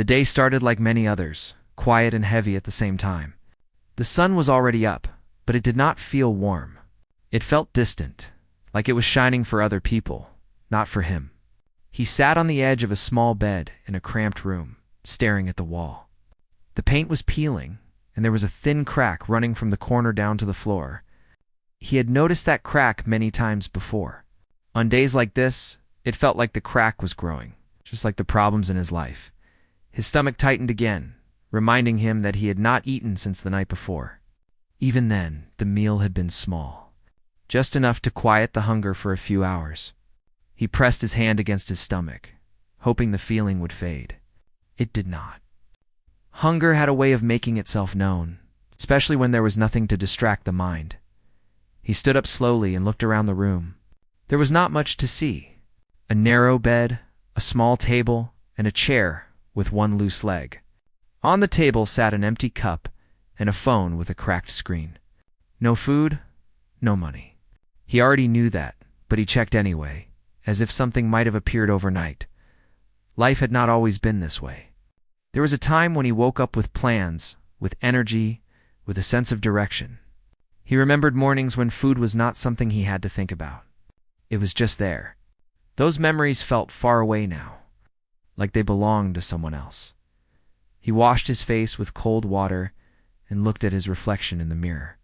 The day started like many others, quiet and heavy at the same time. The sun was already up, but it did not feel warm. It felt distant, like it was shining for other people, not for him. He sat on the edge of a small bed in a cramped room, staring at the wall. The paint was peeling, and there was a thin crack running from the corner down to the floor. He had noticed that crack many times before. On days like this, it felt like the crack was growing, just like the problems in his life. His stomach tightened again, reminding him that he had not eaten since the night before. Even then, the meal had been small, just enough to quiet the hunger for a few hours. He pressed his hand against his stomach, hoping the feeling would fade. It did not. Hunger had a way of making itself known, especially when there was nothing to distract the mind. He stood up slowly and looked around the room. There was not much to see. A narrow bed, a small table, and a chair with one loose leg. On the table sat an empty cup and a phone with a cracked screen. No food, no money. He already knew that, but he checked anyway, as if something might have appeared overnight. Life had not always been this way. There was a time when he woke up with plans, with energy, with a sense of direction. He remembered mornings when food was not something he had to think about. It was just there. Those memories felt far away now, like they belonged to someone else. He washed his face with cold water and looked at his reflection in the mirror.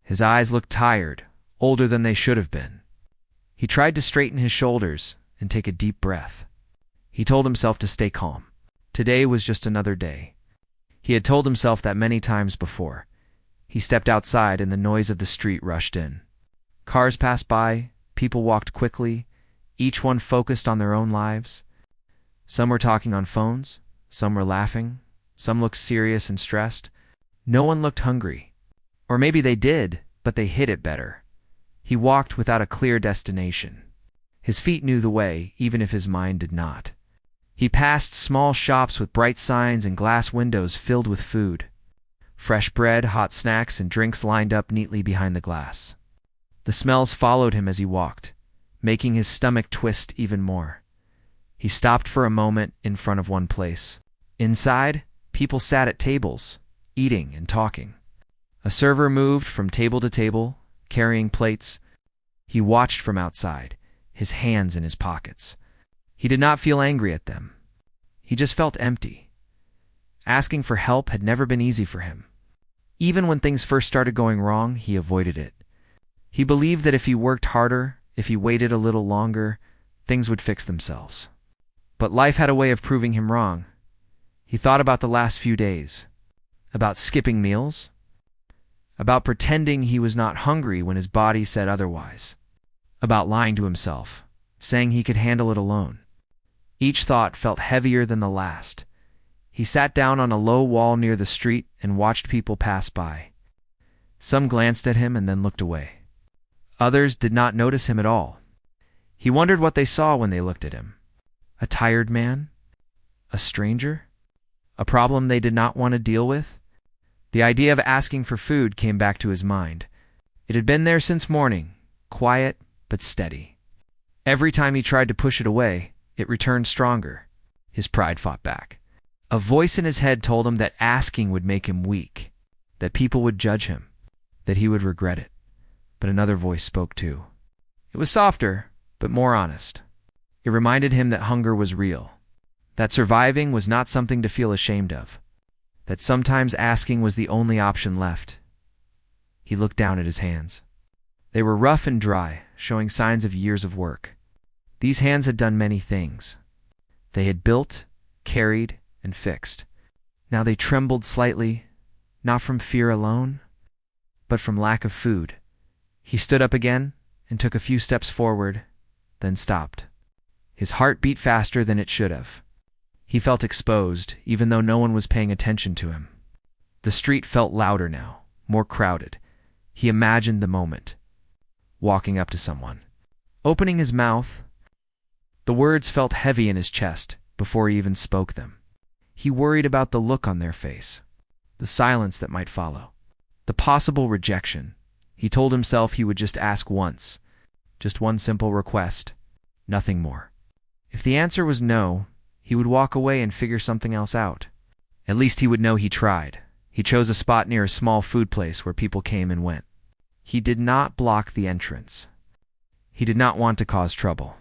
His eyes looked tired, older than they should have been. He tried to straighten his shoulders and take a deep breath. He told himself to stay calm. Today was just another day. He had told himself that many times before. He stepped outside and the noise of the street rushed in. Cars passed by, people walked quickly, each one focused on their own lives. Some were talking on phones, some were laughing, some looked serious and stressed. No one looked hungry. Or maybe they did, but they hid it better. He walked without a clear destination. His feet knew the way, even if his mind did not. He passed small shops with bright signs and glass windows filled with food. Fresh bread, hot snacks, and drinks lined up neatly behind the glass. The smells followed him as he walked, making his stomach twist even more. He stopped for a moment in front of one place. Inside, people sat at tables, eating and talking. A server moved from table to table, carrying plates. He watched from outside, his hands in his pockets. He did not feel angry at them. He just felt empty. Asking for help had never been easy for him. Even when things first started going wrong, he avoided it. He believed that if he worked harder, if he waited a little longer, things would fix themselves. But life had a way of proving him wrong. He thought about the last few days, about skipping meals, about pretending he was not hungry when his body said otherwise, about lying to himself, saying he could handle it alone. Each thought felt heavier than the last. He sat down on a low wall near the street and watched people pass by. Some glanced at him and then looked away. Others did not notice him at all. He wondered what they saw when they looked at him. A tired man? A stranger? A problem they did not want to deal with? The idea of asking for food came back to his mind. It had been there since morning, quiet but steady. Every time he tried to push it away, it returned stronger. His pride fought back. A voice in his head told him that asking would make him weak, that people would judge him, that he would regret it. But another voice spoke too. It was softer, but more honest. It reminded him that hunger was real, that surviving was not something to feel ashamed of, that sometimes asking was the only option left. He looked down at his hands. They were rough and dry, showing signs of years of work. These hands had done many things. They had built, carried, and fixed. Now they trembled slightly, not from fear alone, but from lack of food. He stood up again and took a few steps forward, then stopped. His heart beat faster than it should have. He felt exposed, even though no one was paying attention to him. The street felt louder now, more crowded. He imagined the moment. Walking up to someone. Opening his mouth. The words felt heavy in his chest before he even spoke them. He worried about the look on their face, the silence that might follow, the possible rejection. He told himself he would just ask once, just one simple request, nothing more. If the answer was no, He would walk away and figure something else out. At least he would know he tried. He chose a spot near a small food place where people came and went. He did not block the entrance. He did not want to cause trouble.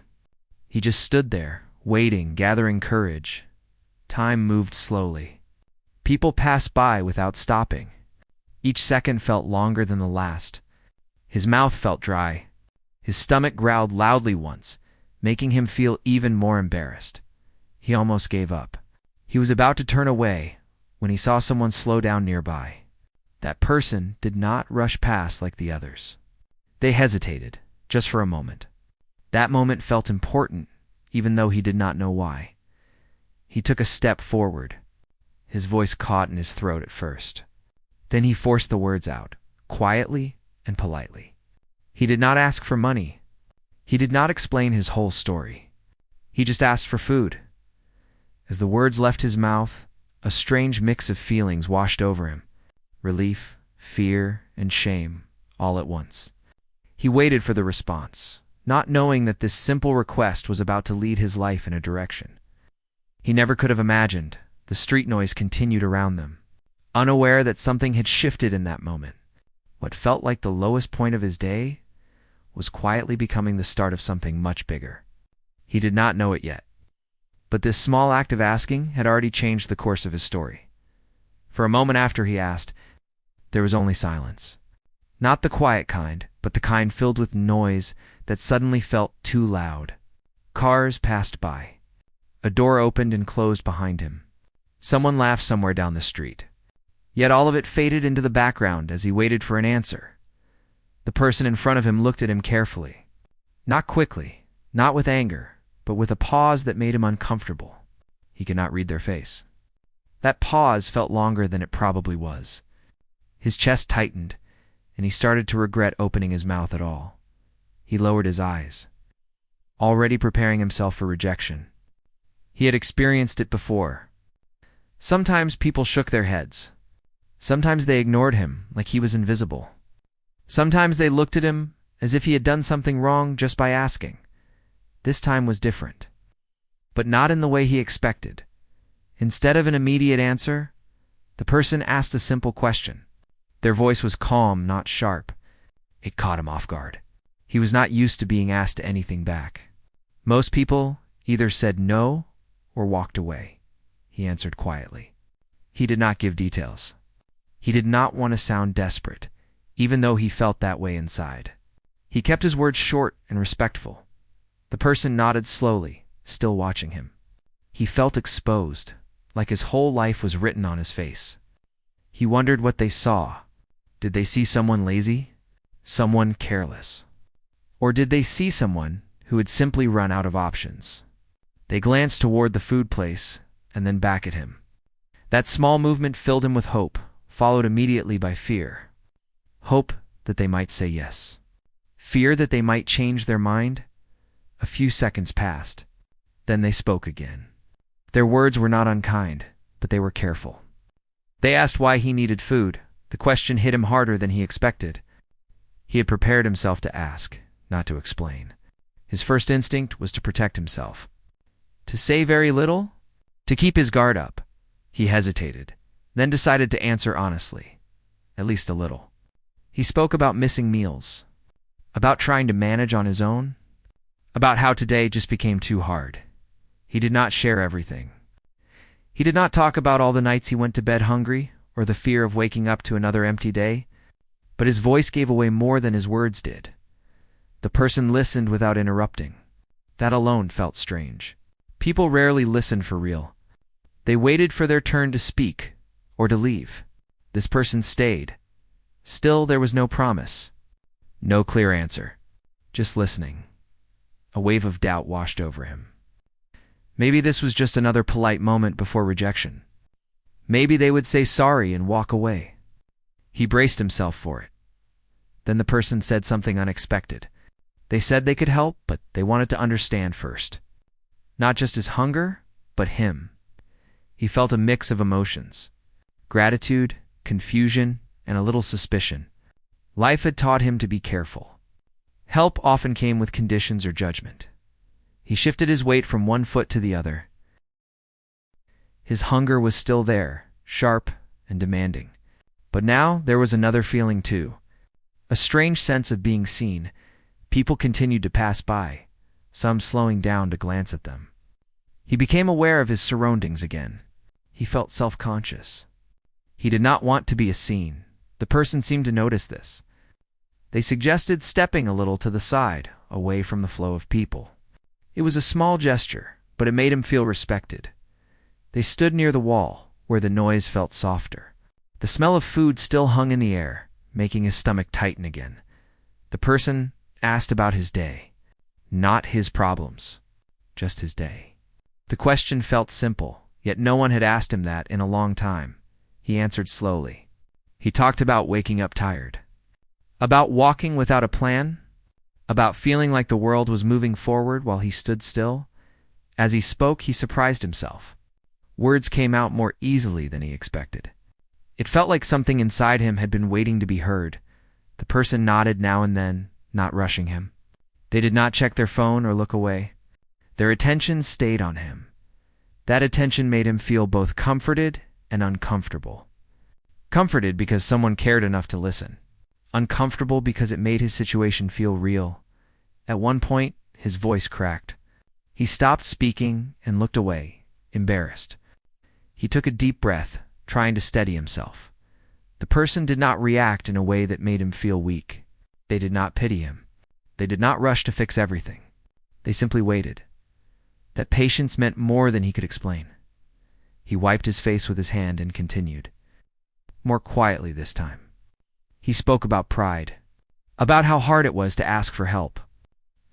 He just stood there, waiting, gathering courage. Time moved slowly. People passed by without stopping. Each second felt longer than the last. His mouth felt dry. His stomach growled loudly once, making him feel even more embarrassed. He almost gave up. He was about to turn away when he saw someone slow down nearby. That person did not rush past like the others. They hesitated, just for a moment. That moment felt important, even though he did not know why. He took a step forward. His voice caught in his throat at first. Then he forced the words out, quietly and politely. He did not ask for money. He did not explain his whole story. He just asked for food. As the words left his mouth, a strange mix of feelings washed over him. Relief, fear, and shame, all at once. He waited for the response, not knowing that this simple request was about to lead his life in a direction he never could have imagined. The street noise continued around them, unaware that something had shifted in that moment. What felt like the lowest point of his day was quietly becoming the start of something much bigger. He did not know it yet, but this small act of asking had already changed the course of his story. For a moment after he asked, there was only silence. Not the quiet kind, but the kind filled with noise that suddenly felt too loud. Cars passed by. A door opened and closed behind him. Someone laughed somewhere down the street. Yet all of it faded into the background as he waited for an answer. The person in front of him looked at him carefully. Not quickly, not with anger, but with a pause that made him uncomfortable. He could not read their face. That pause felt longer than it probably was. His chest tightened, and he started to regret opening his mouth at all. He lowered his eyes, already preparing himself for rejection. He had experienced it before. Sometimes people shook their heads. Sometimes they ignored him like he was invisible. Sometimes they looked at him as if he had done something wrong just by asking. This time was different, but not in the way he expected. Instead of an immediate answer, the person asked a simple question. Their voice was calm, not sharp. It caught him off guard. He was not used to being asked anything back. Most people either said no or walked away. He answered quietly. He did not give details. He did not want to sound desperate, even though he felt that way inside. He kept his words short and respectful. The person nodded slowly, still watching him. He felt exposed, like his whole life was written on his face. He wondered what they saw. Did they see someone lazy? Someone careless? Or did they see someone who had simply run out of options? They glanced toward the food place and then back at him. That small movement filled him with hope, followed immediately by fear. Hope that they might say yes. Fear that they might change their mind. A few seconds passed. Then they spoke again. Their words were not unkind, but they were careful. They asked why he needed food. The question hit him harder than he expected. He had prepared himself to ask, not to explain. His first instinct was to protect himself. To say very little? To keep his guard up. He hesitated, then decided to answer honestly, at least a little. He spoke about missing meals, about trying to manage on his own, about how today just became too hard. He did not share everything. He did not talk about all the nights he went to bed hungry or the fear of waking up to another empty day, but his voice gave away more than his words did. The person listened without interrupting. That alone felt strange. People rarely listened for real. They waited for their turn to speak or to leave. This person stayed. Still, there was no promise. No clear answer. Just listening. A wave of doubt washed over him. Maybe this was just another polite moment before rejection. Maybe they would say sorry and walk away. He braced himself for it. Then the person said something unexpected. They said they could help, but they wanted to understand first. Not just his hunger, but him. He felt a mix of emotions. Gratitude, confusion, and a little suspicion. Life had taught him to be careful. Help often came with conditions or judgment. He shifted his weight from one foot to the other. His hunger was still there, sharp and demanding. But now there was another feeling too. A strange sense of being seen. People continued to pass by, some slowing down to glance at them. He became aware of his surroundings again. He felt self-conscious. He did not want to be seen. The person seemed to notice this. They suggested stepping a little to the side, away from the flow of people. It was a small gesture, but it made him feel respected. They stood near the wall, where the noise felt softer. The smell of food still hung in the air, making his stomach tighten again. The person asked about his day. Not his problems, just his day. The question felt simple, yet no one had asked him that in a long time. He answered slowly. He talked about waking up tired. About walking without a plan? About feeling like the world was moving forward while he stood still? As he spoke, he surprised himself. Words came out more easily than he expected. It felt like something inside him had been waiting to be heard. The person nodded now and then, not rushing him. They did not check their phone or look away. Their attention stayed on him. That attention made him feel both comforted and uncomfortable. Comforted because someone cared enough to listen. Uncomfortable because it made his situation feel real. At one point, his voice cracked. He stopped speaking and looked away, embarrassed. He took a deep breath, trying to steady himself. The person did not react in a way that made him feel weak. They did not pity him. They did not rush to fix everything. They simply waited. That patience meant more than he could explain. He wiped his face with his hand and continued. More quietly this time. He spoke about pride, about how hard it was to ask for help,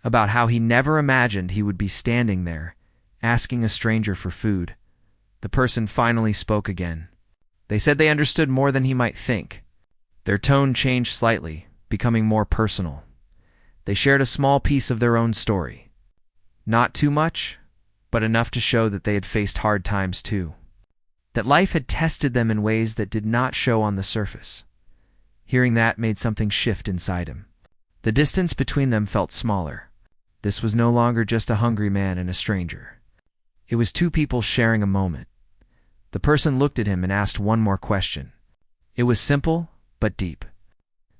about how he never imagined he would be standing there, asking a stranger for food. The person finally spoke again. They said they understood more than he might think. Their tone changed slightly, becoming more personal. They shared a small piece of their own story. Not too much, but enough to show that they had faced hard times too. That life had tested them in ways that did not show on the surface. Hearing that made something shift inside him. The distance between them felt smaller. This was no longer just a hungry man and a stranger. It was two people sharing a moment. The person looked at him and asked one more question. It was simple, but deep.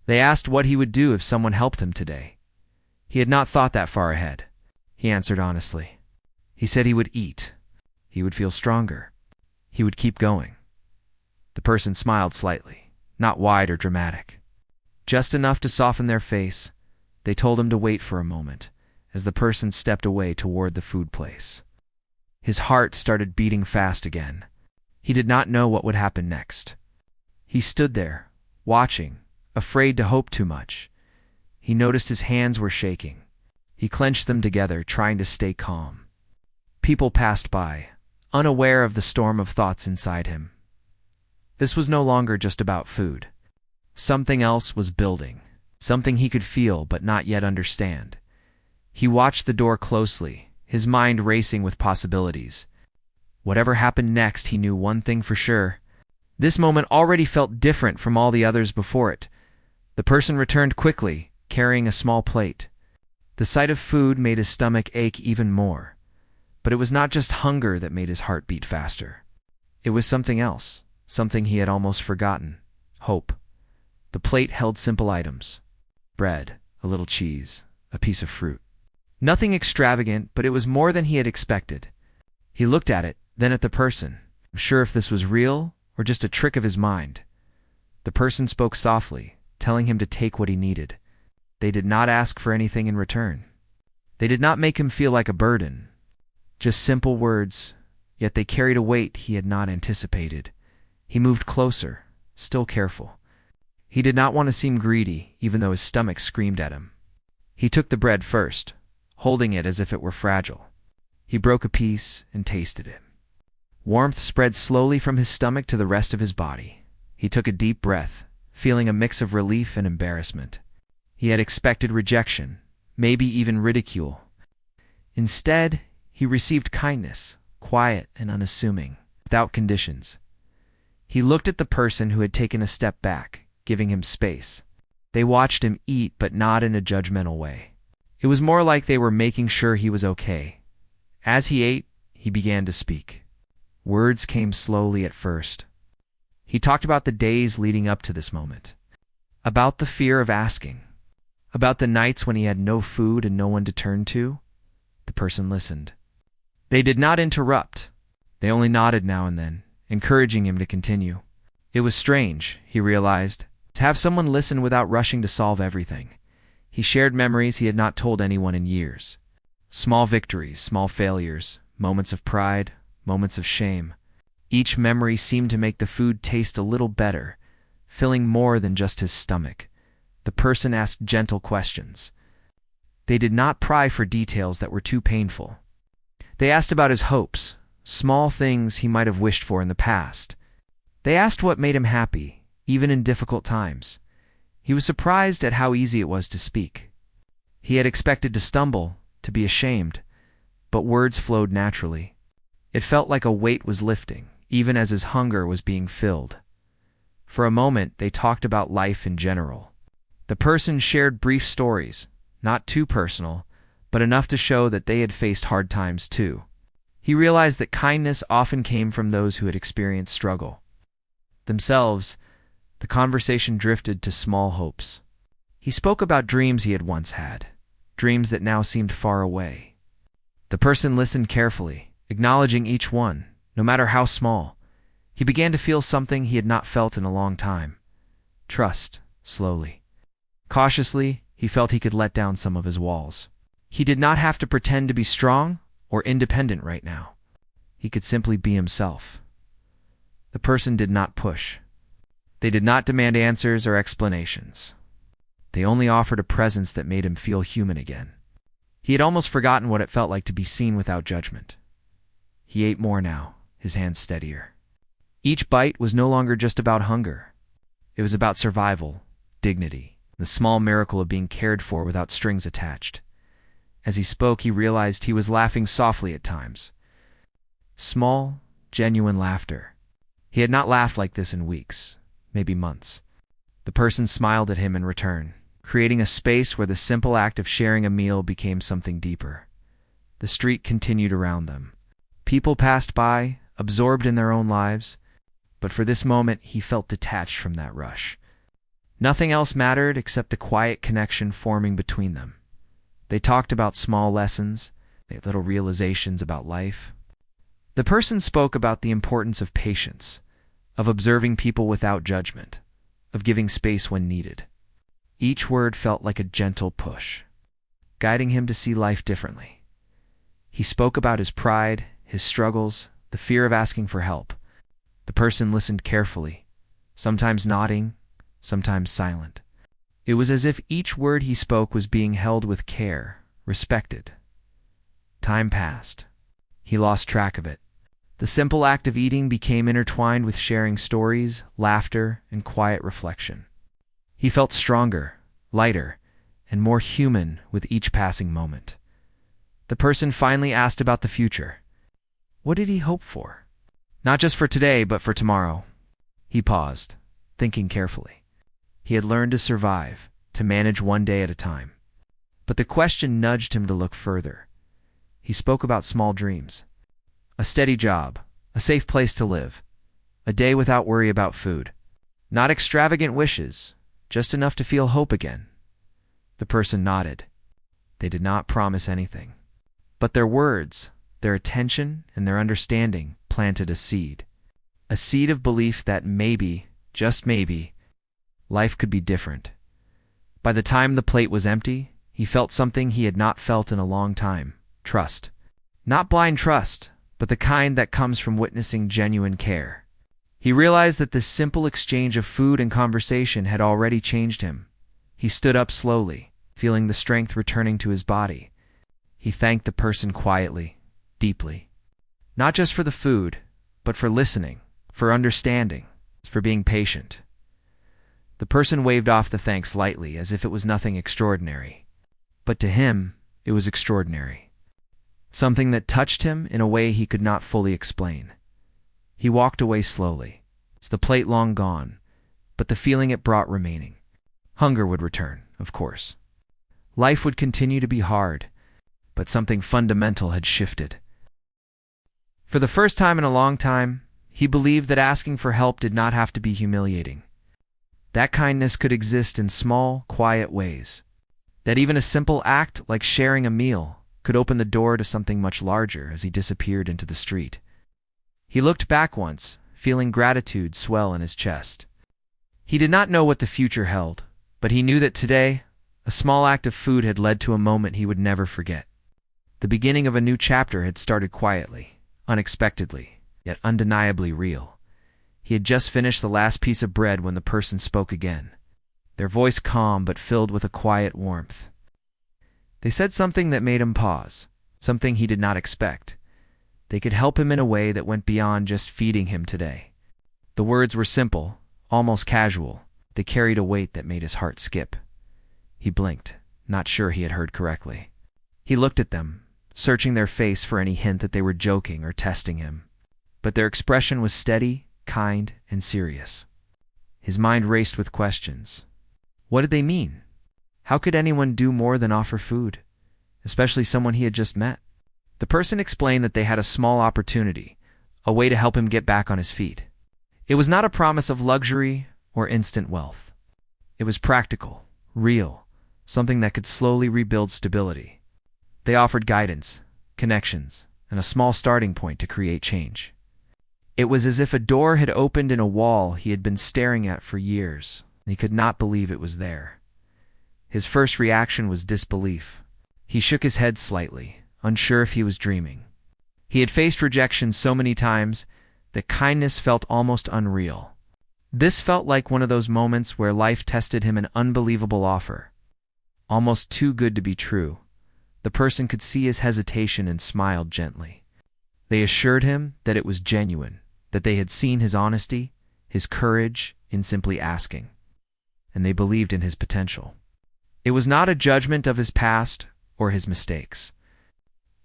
They asked what he would do if someone helped him today. He had not thought that far ahead. He answered honestly. He said he would eat. He would feel stronger. He would keep going. The person smiled slightly, not wide or dramatic. Just enough to soften their face. They told him to wait for a moment, as the person stepped away toward the food place. His heart started beating fast again. He did not know what would happen next. He stood there, watching, afraid to hope too much. He noticed his hands were shaking. He clenched them together, trying to stay calm. People passed by, unaware of the storm of thoughts inside him. This was no longer just about food. Something else was building, something he could feel but not yet understand. He watched the door closely, his mind racing with possibilities. Whatever happened next, he knew one thing for sure. This moment already felt different from all the others before it. The person returned quickly, carrying a small plate. The sight of food made his stomach ache even more. But it was not just hunger that made his heart beat faster. It was something else, something he had almost forgotten. Hope. The plate held simple items. Bread, a little cheese, a piece of fruit. Nothing extravagant, but it was more than he had expected. He looked at it, then at the person, unsure if this was real or just a trick of his mind. The person spoke softly, telling him to take what he needed. They did not ask for anything in return. They did not make him feel like a burden. Just simple words, yet they carried a weight he had not anticipated. He moved closer, still careful. He did not want to seem greedy, even though his stomach screamed at him. He took the bread first, holding it as if it were fragile. He broke a piece and tasted it. Warmth spread slowly from his stomach to the rest of his body. He took a deep breath, feeling a mix of relief and embarrassment. He had expected rejection, maybe even ridicule. Instead, he received kindness, quiet and unassuming, without conditions. He looked at the person who had taken a step back, giving him space. They watched him eat, but not in a judgmental way. It was more like they were making sure he was okay. As he ate, he began to speak. Words came slowly at first. He talked about the days leading up to this moment, about the fear of asking, about the nights when he had no food and no one to turn to. The person listened. They did not interrupt. They only nodded now and then, encouraging him to continue. It was strange, he realized, to have someone listen without rushing to solve everything. He shared memories he had not told anyone in years. Small victories, small failures, moments of pride, moments of shame. Each memory seemed to make the food taste a little better, filling more than just his stomach. The person asked gentle questions. They did not pry for details that were too painful. They asked about his hopes, small things he might have wished for in the past. They asked what made him happy, even in difficult times. He was surprised at how easy it was to speak. He had expected to stumble, to be ashamed, but words flowed naturally. It felt like a weight was lifting, even as his hunger was being filled. For a moment, they talked about life in general. The person shared brief stories, not too personal, but enough to show that they had faced hard times too. He realized that kindness often came from those who had experienced struggle. Themselves, the conversation drifted to small hopes. He spoke about dreams he had once had, dreams that now seemed far away. The person listened carefully, acknowledging each one, no matter how small. He began to feel something he had not felt in a long time. Trust, slowly. Cautiously, he felt he could let down some of his walls. He did not have to pretend to be strong or independent right now. He could simply be himself. The person did not push. They did not demand answers or explanations. They only offered a presence that made him feel human again. He had almost forgotten what it felt like to be seen without judgment. He ate more now, his hands steadier. Each bite was no longer just about hunger. It was about survival, dignity, the small miracle of being cared for without strings attached. As he spoke, he realized he was laughing softly at times. Small, genuine laughter. He had not laughed like this in weeks, maybe months. The person smiled at him in return, creating a space where the simple act of sharing a meal became something deeper. The street continued around them. People passed by, absorbed in their own lives, but for this moment he felt detached from that rush. Nothing else mattered except the quiet connection forming between them. They talked about small lessons, little realizations about life. The person spoke about the importance of patience, of observing people without judgment, of giving space when needed. Each word felt like a gentle push, guiding him to see life differently. He spoke about his pride, his struggles, the fear of asking for help. The person listened carefully, sometimes nodding, sometimes silent. It was as if each word he spoke was being held with care, respected. Time passed. He lost track of it. The simple act of eating became intertwined with sharing stories, laughter, and quiet reflection. He felt stronger, lighter, and more human with each passing moment. The person finally asked about the future. What did he hope for? Not just for today, but for tomorrow. He paused, thinking carefully. He had learned to survive, to manage one day at a time. But the question nudged him to look further. He spoke about small dreams. A steady job, a safe place to live, a day without worry about food. Not extravagant wishes, just enough to feel hope again. The person nodded. They did not promise anything. But their words, their attention, and their understanding planted a seed of belief that maybe, just maybe, life could be different. By the time the plate was empty, he felt something he had not felt in a long time: trust. Not blind trust, but the kind that comes from witnessing genuine care. He realized that this simple exchange of food and conversation had already changed him. He stood up slowly, feeling the strength returning to his body. He thanked the person quietly, deeply. Not just for the food, but for listening, for understanding, for being patient. The person waved off the thanks lightly, as if it was nothing extraordinary. But to him, it was extraordinary. Something that touched him in a way he could not fully explain. He walked away slowly, the plate long gone, but the feeling it brought remaining. Hunger would return, of course. Life would continue to be hard, but something fundamental had shifted. For the first time in a long time, he believed that asking for help did not have to be humiliating. That kindness could exist in small, quiet ways. That even a simple act like sharing a meal could open the door to something much larger as he disappeared into the street. He looked back once, feeling gratitude swell in his chest. He did not know what the future held, but he knew that today, a small act of food had led to a moment he would never forget. The beginning of a new chapter had started quietly, unexpectedly, yet undeniably real. He had just finished the last piece of bread when the person spoke again, their voice calm but filled with a quiet warmth. They said something that made him pause, something he did not expect. They could help him in a way that went beyond just feeding him today. The words were simple, almost casual. They carried a weight that made his heart skip. He blinked, not sure he had heard correctly. He looked at them, searching their face for any hint that they were joking or testing him. But their expression was steady, kind, and serious. His mind raced with questions. What did they mean? How could anyone do more than offer food, especially someone he had just met? The person explained that they had a small opportunity, a way to help him get back on his feet. It was not a promise of luxury or instant wealth. It was practical, real, something that could slowly rebuild stability. They offered guidance, connections, and a small starting point to create change. It was as if a door had opened in a wall he had been staring at for years, and he could not believe it was there. His first reaction was disbelief. He shook his head slightly, unsure if he was dreaming. He had faced rejection so many times that kindness felt almost unreal. This felt like one of those moments where life tested him an unbelievable offer. Almost too good to be true. The person could see his hesitation and smiled gently. They assured him that it was genuine, that they had seen his honesty, his courage in simply asking, and they believed in his potential. It was not a judgment of his past or his mistakes.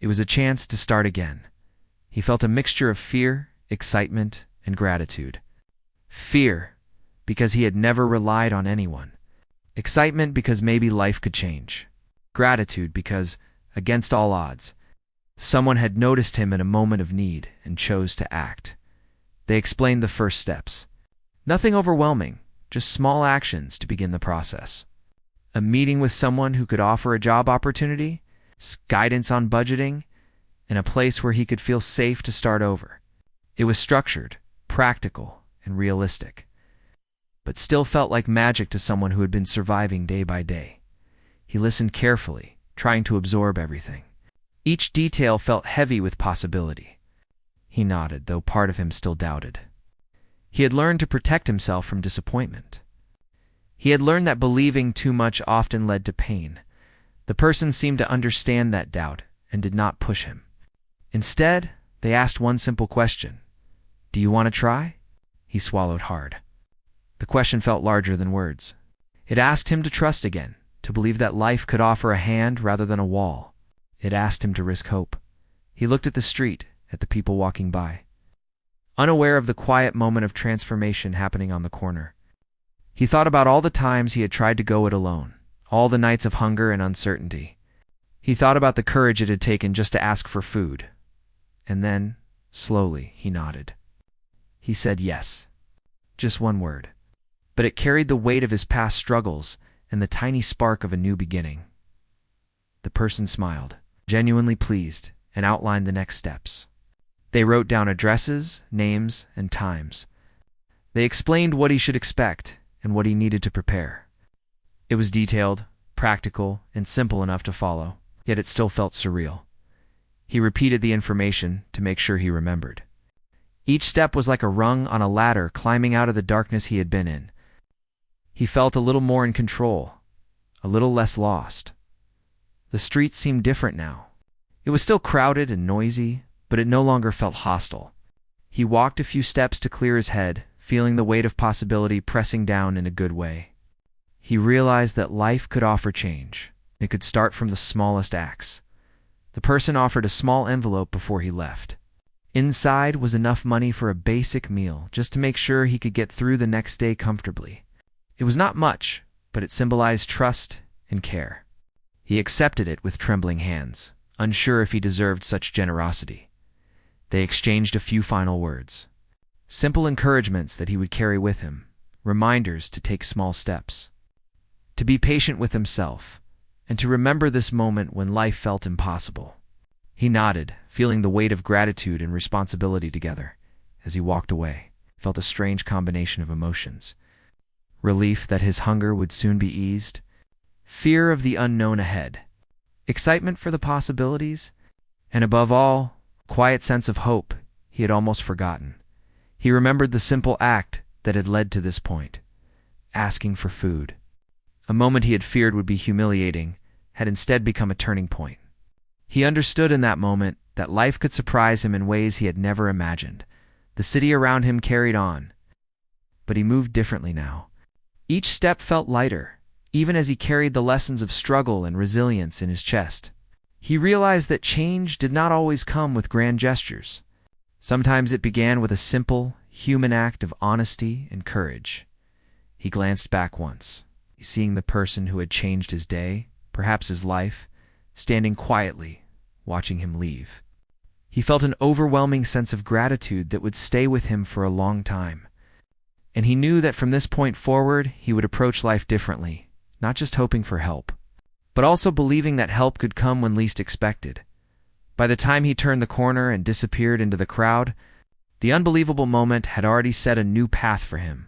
It was a chance to start again. He felt a mixture of fear, excitement, and gratitude. Fear, because he had never relied on anyone. Excitement, because maybe life could change. Gratitude, because, against all odds, someone had noticed him in a moment of need and chose to act. They explained the first steps. Nothing overwhelming, just small actions to begin the process. A meeting with someone who could offer a job opportunity, guidance on budgeting, and a place where he could feel safe to start over. It was structured, practical, and realistic, but still felt like magic to someone who had been surviving day by day. He listened carefully, trying to absorb everything. Each detail felt heavy with possibility. He nodded, though part of him still doubted. He had learned to protect himself from disappointment. He had learned that believing too much often led to pain. The person seemed to understand that doubt and did not push him. Instead, they asked one simple question. "Do you want to try?" He swallowed hard. The question felt larger than words. It asked him to trust again, to believe that life could offer a hand rather than a wall. It asked him to risk hope. He looked at the street, at the people walking by, unaware of the quiet moment of transformation happening on the corner. He thought about all the times he had tried to go it alone, all the nights of hunger and uncertainty. He thought about the courage it had taken just to ask for food. And then, slowly, he nodded. He said yes. Just one word. But it carried the weight of his past struggles and the tiny spark of a new beginning. The person smiled, genuinely pleased, and outlined the next steps. They wrote down addresses, names, and times. They explained what he should expect and what he needed to prepare. It was detailed, practical, and simple enough to follow, yet it still felt surreal. He repeated the information to make sure he remembered. Each step was like a rung on a ladder climbing out of the darkness he had been in. He felt a little more in control, a little less lost. The street seemed different now. It was still crowded and noisy, but it no longer felt hostile. He walked a few steps to clear his head, feeling the weight of possibility pressing down in a good way. He realized that life could offer change. It could start from the smallest acts. The person offered a small envelope before he left. Inside was enough money for a basic meal, just to make sure he could get through the next day comfortably. It was not much, but it symbolized trust and care. He accepted it with trembling hands, unsure if he deserved such generosity. They exchanged a few final words. Simple encouragements that he would carry with him, reminders to take small steps, to be patient with himself, and to remember this moment when life felt impossible. He nodded, feeling the weight of gratitude and responsibility together. As he walked away, he felt a strange combination of emotions. Relief that his hunger would soon be eased, fear of the unknown ahead, excitement for the possibilities, and above all, a quiet sense of hope he had almost forgotten. He remembered the simple act that had led to this point, asking for food. A moment he had feared would be humiliating had instead become a turning point. He understood in that moment that life could surprise him in ways he had never imagined. The city around him carried on, but he moved differently now. Each step felt lighter, even as he carried the lessons of struggle and resilience in his chest. He realized that change did not always come with grand gestures. Sometimes it began with a simple, human act of honesty and courage. He glanced back once, seeing the person who had changed his day, perhaps his life, standing quietly, watching him leave. He felt an overwhelming sense of gratitude that would stay with him for a long time. And he knew that from this point forward, he would approach life differently, not just hoping for help, but also believing that help could come when least expected. By the time he turned the corner and disappeared into the crowd, the unbelievable moment had already set a new path for him.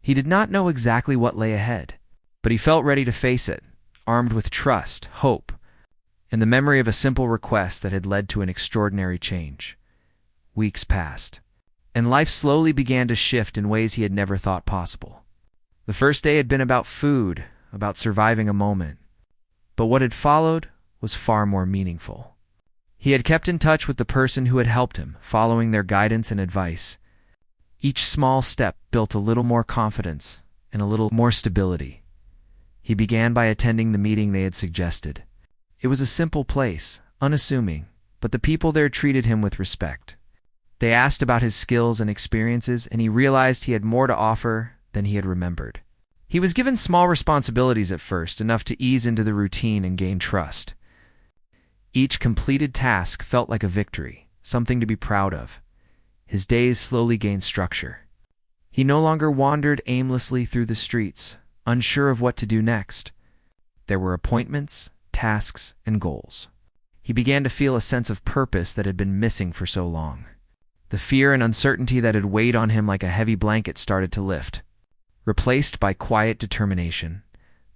He did not know exactly what lay ahead, but he felt ready to face it, armed with trust, hope, and the memory of a simple request that had led to an extraordinary change. Weeks passed, and life slowly began to shift in ways he had never thought possible. The first day had been about food, about surviving a moment, but what had followed was far more meaningful. He had kept in touch with the person who had helped him, following their guidance and advice. Each small step built a little more confidence and a little more stability. He began by attending the meeting they had suggested. It was a simple place, unassuming, but the people there treated him with respect. They asked about his skills and experiences, and he realized he had more to offer than he had remembered. He was given small responsibilities at first, enough to ease into the routine and gain trust. Each completed task felt like a victory, something to be proud of. His days slowly gained structure. He no longer wandered aimlessly through the streets, unsure of what to do next. There were appointments, tasks, and goals. He began to feel a sense of purpose that had been missing for so long. The fear and uncertainty that had weighed on him like a heavy blanket started to lift. Replaced by quiet determination,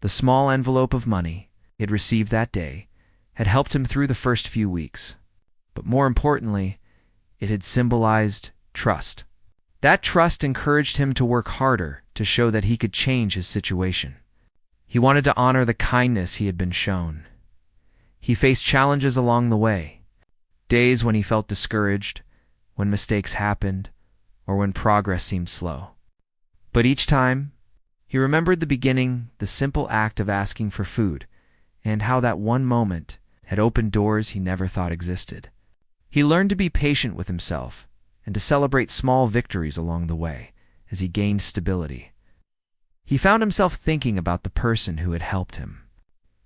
the small envelope of money he had received that day had helped him through the first few weeks. But more importantly, it had symbolized trust. That trust encouraged him to work harder to show that he could change his situation. He wanted to honor the kindness he had been shown. He faced challenges along the way, days when he felt discouraged, when mistakes happened, or when progress seemed slow. But each time, he remembered the beginning, the simple act of asking for food, and how that one moment had opened doors he never thought existed. He learned to be patient with himself and to celebrate small victories along the way as he gained stability. He found himself thinking about the person who had helped him.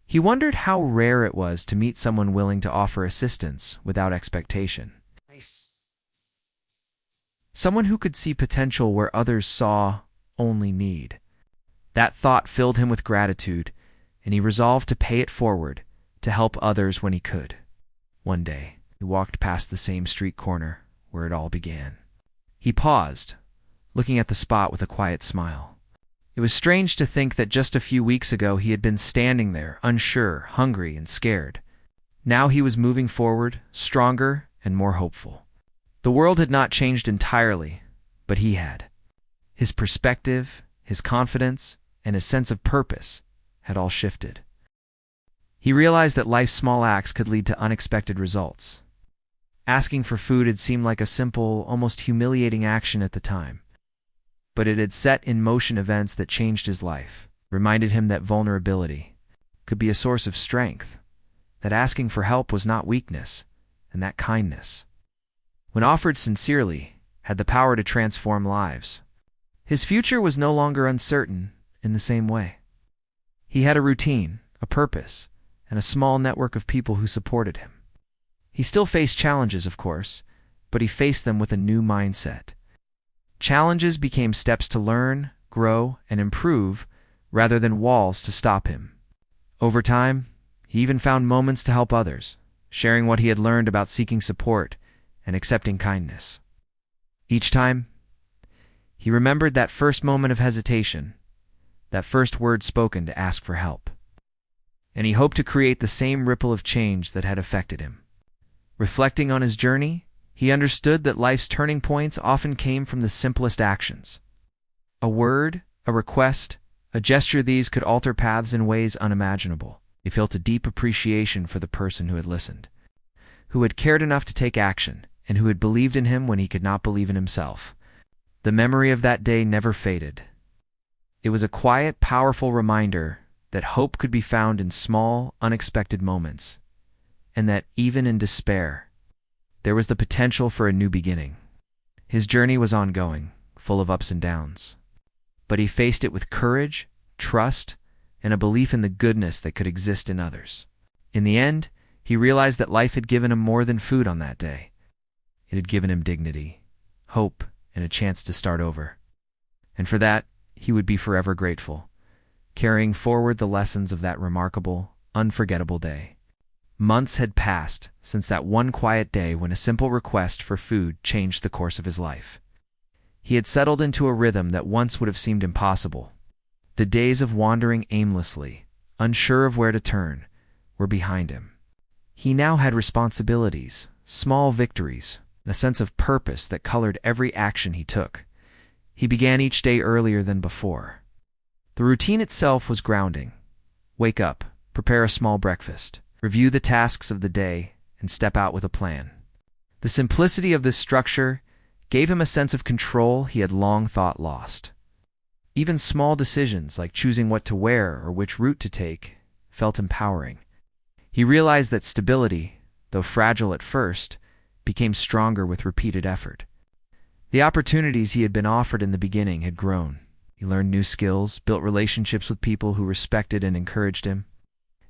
He wondered how rare it was to meet someone willing to offer assistance without expectation. Someone who could see potential where others saw only need. That thought filled him with gratitude, and he resolved to pay it forward, to help others when he could. One day, he walked past the same street corner where it all began. He paused, looking at the spot with a quiet smile. It was strange to think that just a few weeks ago he had been standing there, unsure, hungry, and scared. Now he was moving forward, stronger and more hopeful. The world had not changed entirely, but he had. His perspective, his confidence, and his sense of purpose had all shifted. He realized that life's small acts could lead to unexpected results. Asking for food had seemed like a simple, almost humiliating action at the time, but it had set in motion events that changed his life, reminded him that vulnerability could be a source of strength, that asking for help was not weakness, and that kindness, when offered sincerely, had the power to transform lives. His future was no longer uncertain in the same way. He had a routine, a purpose, and a small network of people who supported him. He still faced challenges, of course, but but he faced them with a new mindset. Challenges became steps to learn, grow, and improve, rather than walls to stop him. Over time, he even found moments to help others, sharing what he had learned about seeking support and accepting kindness. Each time, he remembered that first moment of hesitation, that first word spoken to ask for help. And he hoped to create the same ripple of change that had affected him. Reflecting on his journey, he understood that life's turning points often came from the simplest actions. A word, a request, a gesture, these could alter paths in ways unimaginable. He felt a deep appreciation for the person who had listened, who had cared enough to take action, and who had believed in him when he could not believe in himself. The memory of that day never faded. It was a quiet, powerful reminder that hope could be found in small, unexpected moments, and that even in despair, there was the potential for a new beginning. His journey was ongoing, full of ups and downs, but he faced it with courage, trust, and a belief in the goodness that could exist in others. In the end, he realized that life had given him more than food on that day. It had given him dignity, hope, and a chance to start over. And for that, he would be forever grateful, carrying forward the lessons of that remarkable, unforgettable day. Months had passed since that one quiet day when a simple request for food changed the course of his life. He had settled into a rhythm that once would have seemed impossible. The days of wandering aimlessly, unsure of where to turn, were behind him. He now had responsibilities, small victories, and a sense of purpose that colored every action he took. He began each day earlier than before. The routine itself was grounding. Wake up, prepare a small breakfast, review the tasks of the day, and step out with a plan. The simplicity of this structure gave him a sense of control he had long thought lost. Even small decisions like choosing what to wear or which route to take felt empowering. He realized that stability, though fragile at first, became stronger with repeated effort. The opportunities he had been offered in the beginning had grown. He learned new skills, built relationships with people who respected and encouraged him,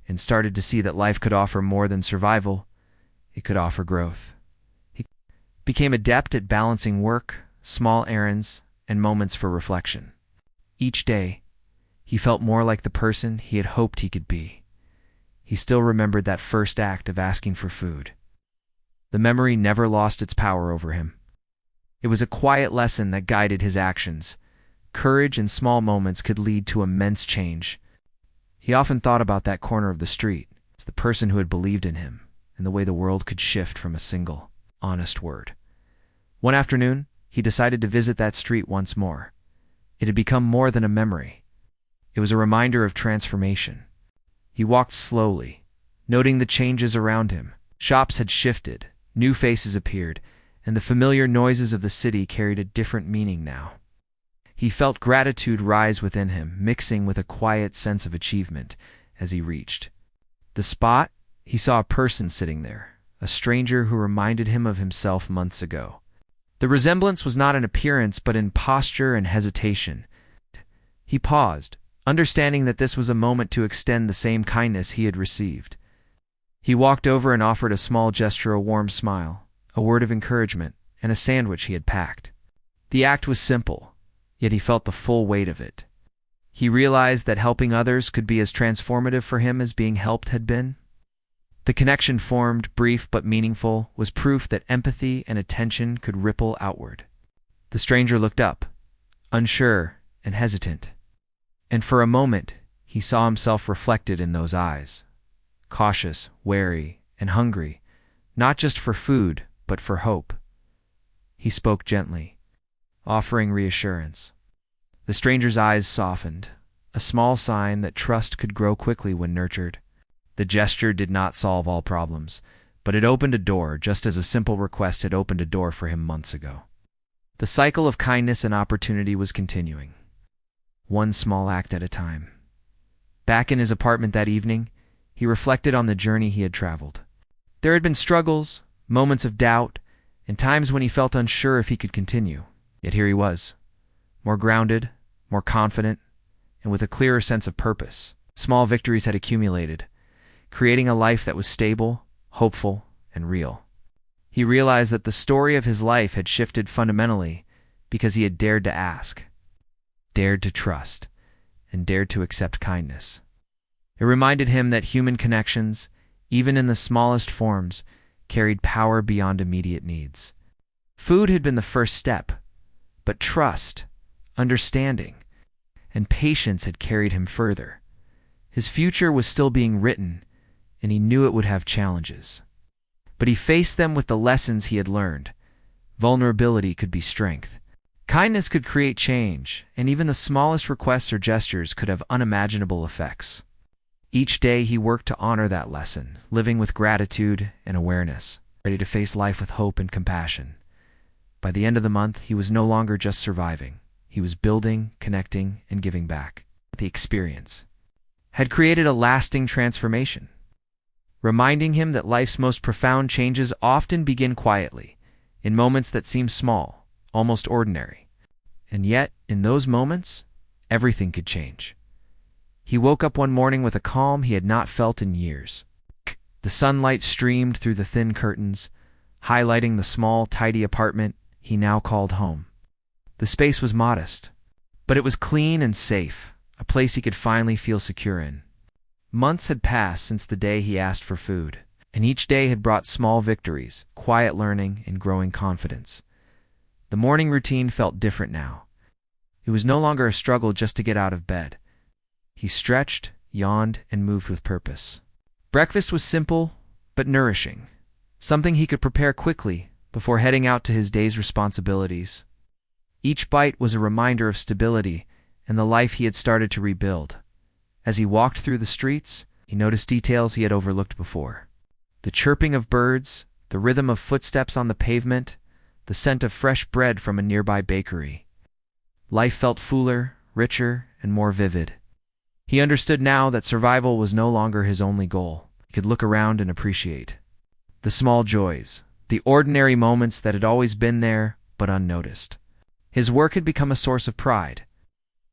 and started to see that life could offer more than survival. It could offer growth. He became adept at balancing work, small errands, and moments for reflection. Each day, he felt more like the person he had hoped he could be. He still remembered that first act of asking for food. The memory never lost its power over him. It was a quiet lesson that guided his actions. Courage in small moments could lead to immense change. He often thought about that corner of the street as the person who had believed in him and the way the world could shift from a single, honest word. One afternoon, he decided to visit that street once more. It had become more than a memory. It was a reminder of transformation. He walked slowly, noting the changes around him. Shops had shifted, new faces appeared, and the familiar noises of the city carried a different meaning now. He felt gratitude rise within him, mixing with a quiet sense of achievement as he reached the spot. He saw a person sitting there, a stranger who reminded him of himself months ago. The resemblance was not in appearance but in posture and hesitation. He paused, understanding that this was a moment to extend the same kindness he had received. He walked over and offered a small gesture, a warm smile, a word of encouragement, and a sandwich he had packed. The act was simple, yet he felt the full weight of it. He realized that helping others could be as transformative for him as being helped had been. The connection formed, brief but meaningful, was proof that empathy and attention could ripple outward. The stranger looked up, unsure and hesitant, and for a moment he saw himself reflected in those eyes, cautious, wary, and hungry, not just for food, but for hope. He spoke gently, offering reassurance. The stranger's eyes softened, a small sign that trust could grow quickly when nurtured. The gesture did not solve all problems, but it opened a door just as a simple request had opened a door for him months ago. The cycle of kindness and opportunity was continuing, one small act at a time. Back in his apartment that evening, he reflected on the journey he had traveled. There had been struggles, moments of doubt, and times when he felt unsure if he could continue. Yet here he was, more grounded, more confident, and with a clearer sense of purpose. Small victories had accumulated, creating a life that was stable, hopeful, and real. He realized that the story of his life had shifted fundamentally because he had dared to ask, dared to trust, and dared to accept kindness. It reminded him that human connections, even in the smallest forms, carried power beyond immediate needs. Food had been the first step, but trust, understanding, and patience had carried him further. His future was still being written, and he knew it would have challenges. But he faced them with the lessons he had learned. Vulnerability could be strength. Kindness could create change, and even the smallest requests or gestures could have unimaginable effects. Each day he worked to honor that lesson, living with gratitude and awareness, ready to face life with hope and compassion. By the end of the month, he was no longer just surviving. He was building, connecting, and giving back. The experience had created a lasting transformation, reminding him that life's most profound changes often begin quietly, in moments that seem small, almost ordinary. And yet, in those moments, everything could change. He woke up one morning with a calm he had not felt in years. The sunlight streamed through the thin curtains, highlighting the small, tidy apartment he now called home. The space was modest, but it was clean and safe, a place he could finally feel secure in. Months had passed since the day he asked for food, and each day had brought small victories, quiet learning, and growing confidence. The morning routine felt different now. It was no longer a struggle just to get out of bed. He stretched, yawned, and moved with purpose. Breakfast was simple, but nourishing, something he could prepare quickly before heading out to his day's responsibilities. Each bite was a reminder of stability and the life he had started to rebuild. As he walked through the streets, he noticed details he had overlooked before. The chirping of birds, the rhythm of footsteps on the pavement, the scent of fresh bread from a nearby bakery. Life felt fuller, richer, and more vivid. He understood now that survival was no longer his only goal. He could look around and appreciate the small joys, the ordinary moments that had always been there but unnoticed. His work had become a source of pride.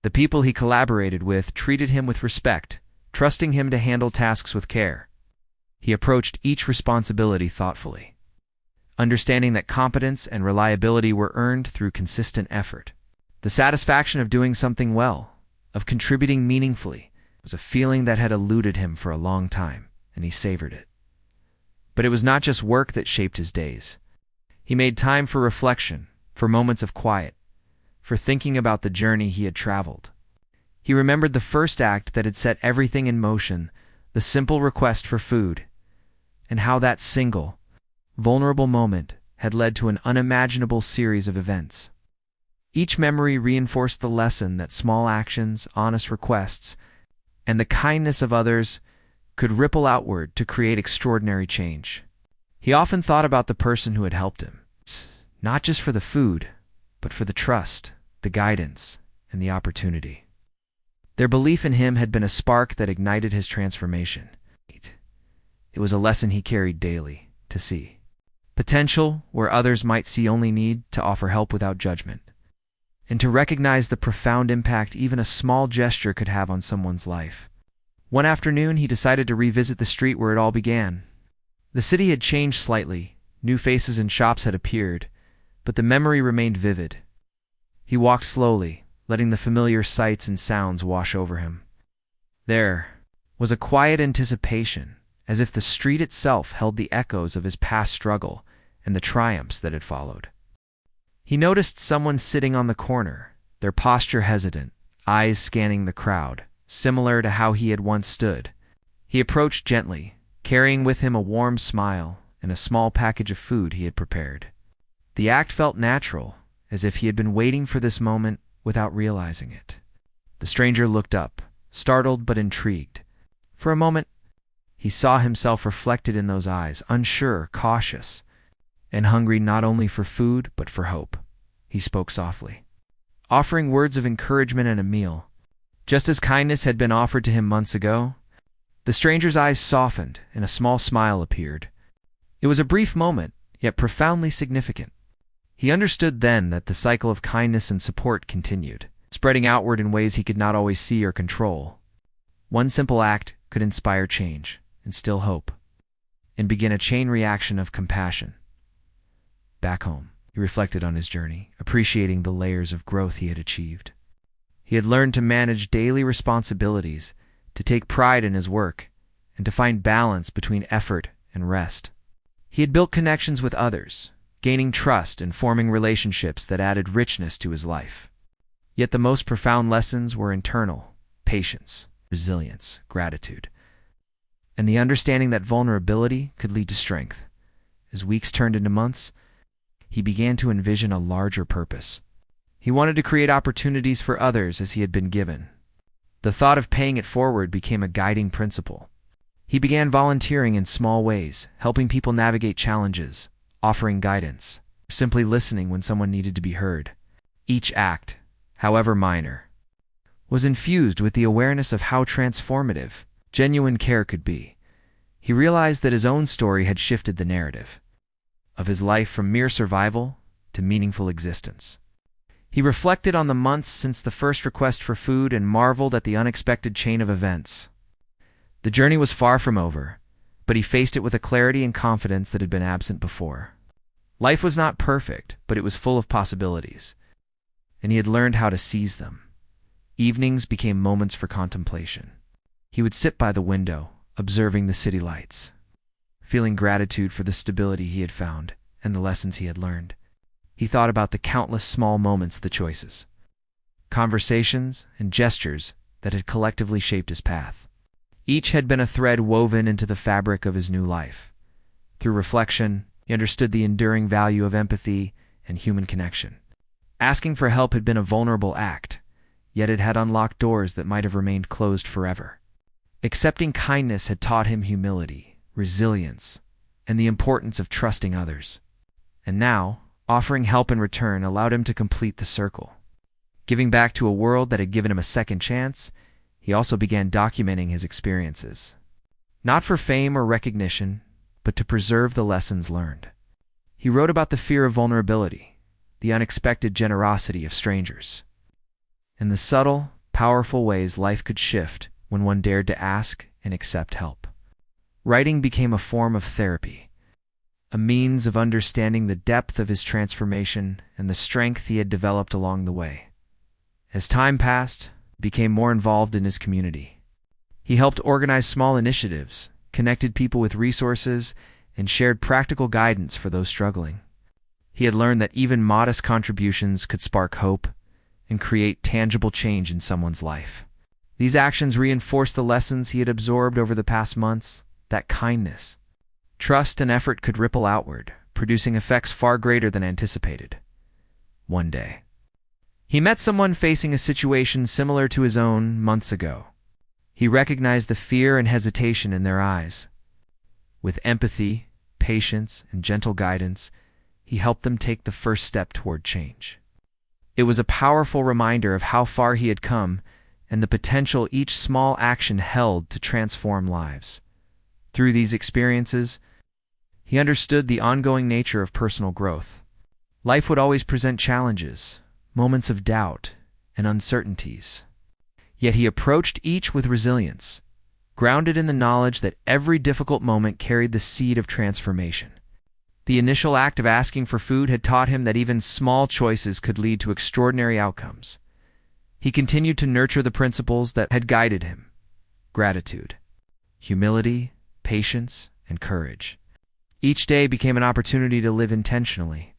The people he collaborated with treated him with respect, trusting him to handle tasks with care. He approached each responsibility thoughtfully, understanding that competence and reliability were earned through consistent effort. The satisfaction of doing something well, of contributing meaningfully, was a feeling that had eluded him for a long time, and he savored it. But it was not just work that shaped his days. He made time for reflection, for moments of quiet, for thinking about the journey he had traveled. He remembered the first act that had set everything in motion, the simple request for food, and how that single, vulnerable moment had led to an unimaginable series of events. Each memory reinforced the lesson that small actions, honest requests, and the kindness of others could ripple outward to create extraordinary change. He often thought about the person who had helped him, not just for the food, but for the trust, the guidance, and the opportunity. Their belief in him had been a spark that ignited his transformation. It was a lesson he carried daily, to see potential where others might see only need, to offer help without judgment, and to recognize the profound impact even a small gesture could have on someone's life. One afternoon, he decided to revisit the street where it all began. The city had changed slightly, new faces and shops had appeared, but the memory remained vivid. He walked slowly, letting the familiar sights and sounds wash over him. There was a quiet anticipation, as if the street itself held the echoes of his past struggle and the triumphs that had followed. He noticed someone sitting on the corner, their posture hesitant, eyes scanning the crowd, similar to how he had once stood. He approached gently, carrying with him a warm smile and a small package of food he had prepared. The act felt natural, as if he had been waiting for this moment without realizing it. The stranger looked up, startled but intrigued. For a moment, he saw himself reflected in those eyes, unsure, cautious, and hungry not only for food but for hope. He spoke softly, offering words of encouragement and a meal. Just as kindness had been offered to him months ago, the stranger's eyes softened and a small smile appeared. It was a brief moment, yet profoundly significant. He understood then that the cycle of kindness and support continued, spreading outward in ways he could not always see or control. One simple act could inspire change, instill hope, and begin a chain reaction of compassion. Back home, he reflected on his journey, appreciating the layers of growth he had achieved. He had learned to manage daily responsibilities, to take pride in his work, and to find balance between effort and rest. He had built connections with others, gaining trust and forming relationships that added richness to his life. Yet the most profound lessons were internal: patience, resilience, gratitude, and the understanding that vulnerability could lead to strength. As weeks turned into months, he began to envision a larger purpose. He wanted to create opportunities for others as he had been given. The thought of paying it forward became a guiding principle. He began volunteering in small ways, helping people navigate challenges, offering guidance, or simply listening when someone needed to be heard. Each act, however minor, was infused with the awareness of how transformative genuine care could be. He realized that his own story had shifted the narrative of his life from mere survival to meaningful existence. He reflected on the months since the first request for food and marveled at the unexpected chain of events. The journey was far from over, but he faced it with a clarity and confidence that had been absent before. Life was not perfect, but it was full of possibilities, and he had learned how to seize them. Evenings became moments for contemplation. He would sit by the window, observing the city lights, feeling gratitude for the stability he had found and the lessons he had learned. He thought about the countless small moments, the choices, conversations, and gestures that had collectively shaped his path. Each had been a thread woven into the fabric of his new life. Through reflection, he understood the enduring value of empathy and human connection. Asking for help had been a vulnerable act, yet it had unlocked doors that might have remained closed forever. Accepting kindness had taught him humility, resilience, and the importance of trusting others. And now, offering help in return allowed him to complete the circle. Giving back to a world that had given him a second chance, he also began documenting his experiences. Not for fame or recognition, but to preserve the lessons learned. He wrote about the fear of vulnerability, the unexpected generosity of strangers, and the subtle, powerful ways life could shift when one dared to ask and accept help. Writing became a form of therapy, a means of understanding the depth of his transformation and the strength he had developed along the way. As time passed, he became more involved in his community. He helped organize small initiatives, connected people with resources, and shared practical guidance for those struggling. He had learned that even modest contributions could spark hope and create tangible change in someone's life. These actions reinforced the lessons he had absorbed over the past months, that kindness, trust, and effort could ripple outward, producing effects far greater than anticipated. One day, he met someone facing a situation similar to his own months ago. He recognized the fear and hesitation in their eyes. With empathy, patience, and gentle guidance, he helped them take the first step toward change. It was a powerful reminder of how far he had come and the potential each small action held to transform lives. Through these experiences, he understood the ongoing nature of personal growth. Life would always present challenges, moments of doubt, and uncertainties. Yet he approached each with resilience, grounded in the knowledge that every difficult moment carried the seed of transformation. The initial act of asking for food had taught him that even small choices could lead to extraordinary outcomes. He continued to nurture the principles that had guided him: gratitude, humility, patience, and courage. Each day became an opportunity to live intentionally,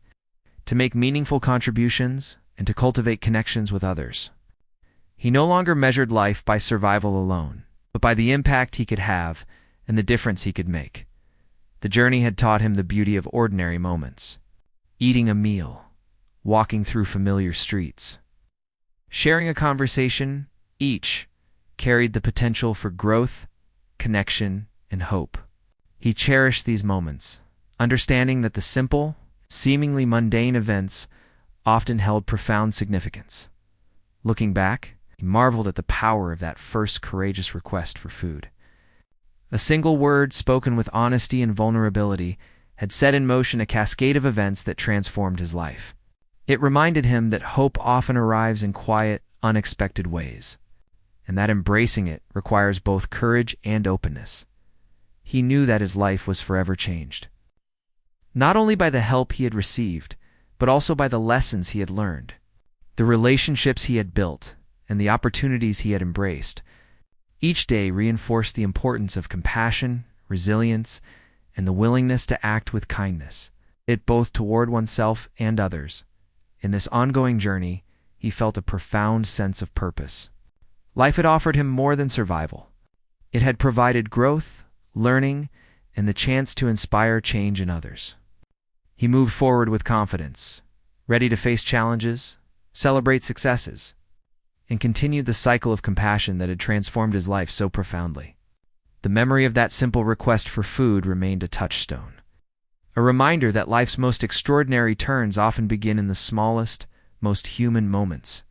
to make meaningful contributions, and to cultivate connections with others. He no longer measured life by survival alone, but by the impact he could have and the difference he could make. The journey had taught him the beauty of ordinary moments: eating a meal, walking through familiar streets, sharing a conversation. Each carried the potential for growth, connection, and hope. He cherished these moments, understanding that the simple, seemingly mundane events often held profound significance. Looking back, he marveled at the power of that first courageous request for food. A single word spoken with honesty and vulnerability had set in motion a cascade of events that transformed his life. It reminded him that hope often arrives in quiet, unexpected ways, and that embracing it requires both courage and openness. He knew that his life was forever changed. not only by the help he had received, but also by the lessons he had learned, the relationships he had built, and the opportunities he had embraced. Each day reinforced the importance of compassion, resilience, and the willingness to act with kindness, both toward oneself and others. In this ongoing journey, he felt a profound sense of purpose. Life had offered him more than survival. It had provided growth, learning, and the chance to inspire change in others. He moved forward with confidence, ready to face challenges, celebrate successes, and continued the cycle of compassion that had transformed his life so profoundly. The memory of that simple request for food remained a touchstone, a reminder that life's most extraordinary turns often begin in the smallest, most human moments.